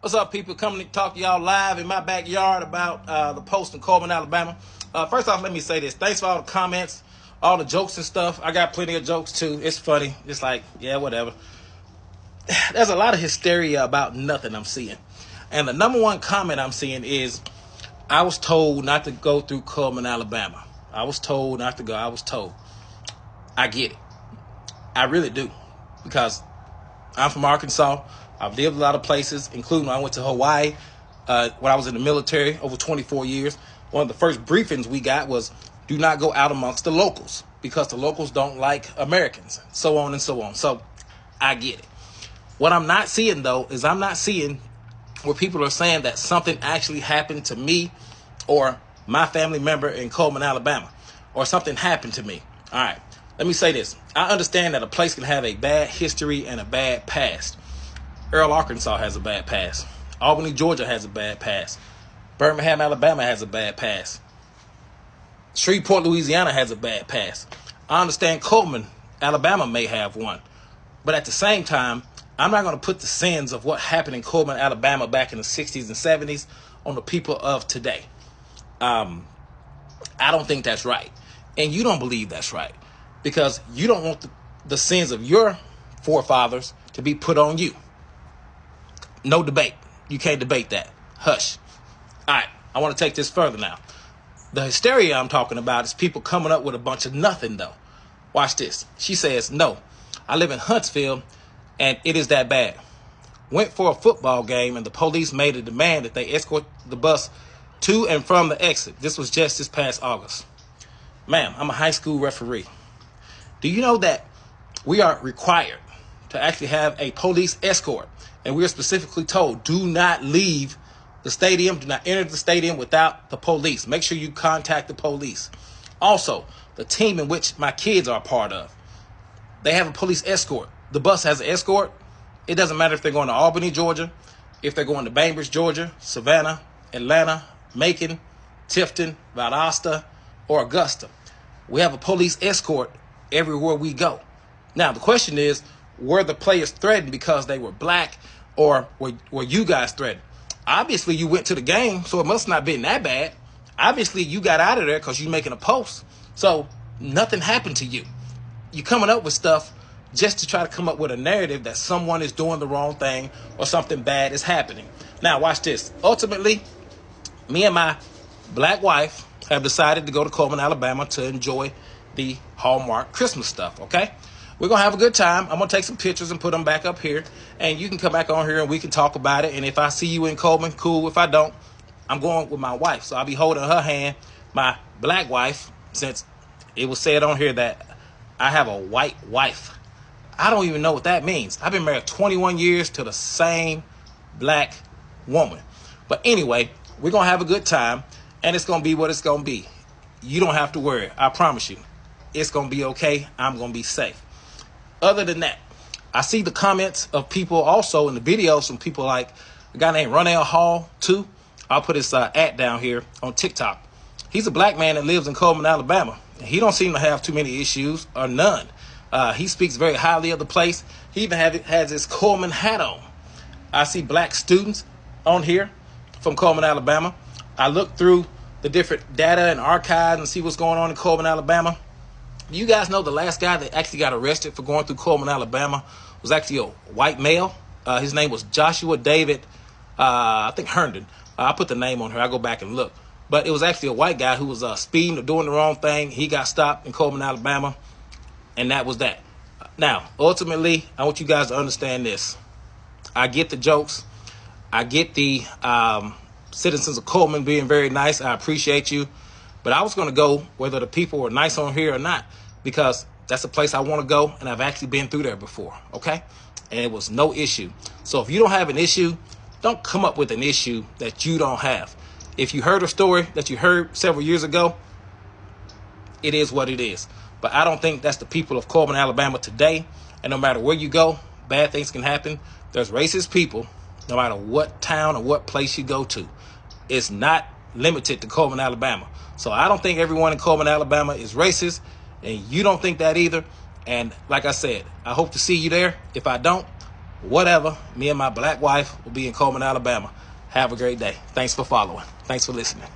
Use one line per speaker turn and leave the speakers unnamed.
What's up, people? Coming to talk to y'all live in my backyard about the post in Cullman, Alabama. First off, let me say this. Thanks for all the comments, all the jokes and stuff. I got plenty of jokes, too. It's funny. It's like, yeah, whatever. There's a lot of hysteria about nothing I'm seeing. And the number one comment I'm seeing is, I was told not to go through Cullman, Alabama. I was told not to go. I was told. I get it. I really do. Because I'm from Arkansas. I've lived a lot of places, including when I went to Hawaii when I was in the military over 24 years. One of the first briefings we got was, do not go out amongst the locals because the locals don't like Americans, so on and so on. So I get it. What I'm not seeing, though, is I'm not seeing where people are saying that something actually happened to me or my family member in Cullman, Alabama, or something happened to me. All right, let me say this. I understand that a place can have a bad history and a bad past. Earl, Arkansas has a bad past. Albany, Georgia has a bad past. Birmingham, Alabama has a bad past. Shreveport, Louisiana has a bad past. I understand Cullman, Alabama may have one. But at the same time, I'm not going to put the sins of what happened in Cullman, Alabama back in the 60s and 70s on the people of today. I don't think that's right. And you don't believe that's right. Because you don't want the sins of your forefathers to be put on you. No debate. You can't debate that. Hush. All right. I want to take this further now. The hysteria I'm talking about is people coming up with a bunch of nothing, though. Watch this. She says, no, I live in Huntsville, and it is that bad. Went for a football game, and the police made a demand that they escort the bus to and from the exit. This was just this past August. Ma'am, I'm a high school referee. Do you know that we are required to actually have a police escort? And we are specifically told, do not leave the stadium, do not enter the stadium without the police. Make sure you contact the police. Also, the team in which my kids are a part of, they have a police escort. The bus has an escort. It doesn't matter if they're going to Albany, Georgia, if they're going to Bainbridge, Georgia, Savannah, Atlanta, Macon, Tifton, Valdosta, or Augusta. We have a police escort everywhere we go. Now, the question is, were the players threatened because they were black, or were you guys threatened? Obviously, you went to the game, so it must not have been that bad. Obviously, you got out of there because you're making a post. So nothing happened to you. You're coming up with stuff just to try to come up with a narrative that someone is doing the wrong thing or something bad is happening. Now, watch this. Ultimately, me and my black wife have decided to go to Cullman, Alabama to enjoy the Hallmark Christmas stuff, okay? We're going to have a good time. I'm going to take some pictures and put them back up here. And you can come back on here and we can talk about it. And if I see you in Cullman, cool. If I don't, I'm going with my wife. So I'll be holding her hand, my black wife, since it was said on here that I have a white wife. I don't even know what that means. I've been married 21 years to the same black woman. But anyway, we're going to have a good time. And it's going to be what it's going to be. You don't have to worry. I promise you. It's going to be okay. I'm going to be safe. Other than that, I see the comments of people also in the videos from people like a guy named Ronell Hall, too. I'll put his at down here on TikTok. He's a black man that lives in Cullman, Alabama. He don't seem to have too many issues or none. He speaks very highly of the place. He even has his Cullman hat on. I see black students on here from Cullman, Alabama. I look through the different data and archives and see what's going on in Cullman, Alabama. You guys know the last guy that actually got arrested for going through Cullman, Alabama was actually a white male. His name was Joshua David, I think Herndon. I put the name on here. I go back and look. But it was actually a white guy who was speeding or doing the wrong thing. He got stopped in Cullman, Alabama, and that was that. Now, ultimately, I want you guys to understand this. I get the jokes. I get the citizens of Cullman being very nice. I appreciate you. But I was going to go whether the people were nice on here or not, because that's a place I want to go, and I've actually been through there before, okay? And it was no issue. So if you don't have an issue, don't come up with an issue that you don't have. If you heard a story that you heard several years ago, it is what it is. But I don't think that's the people of Cullman, Alabama today. And no matter where you go, bad things can happen. There's racist people no matter what town or what place you go to. It's not limited to Cullman, Alabama. So I don't think everyone in Cullman, Alabama is racist, and you don't think that either. And like I said, I hope to see you there. If I don't, whatever. Me and my black wife will be in Cullman, Alabama. Have a great day. Thanks for following. Thanks for listening.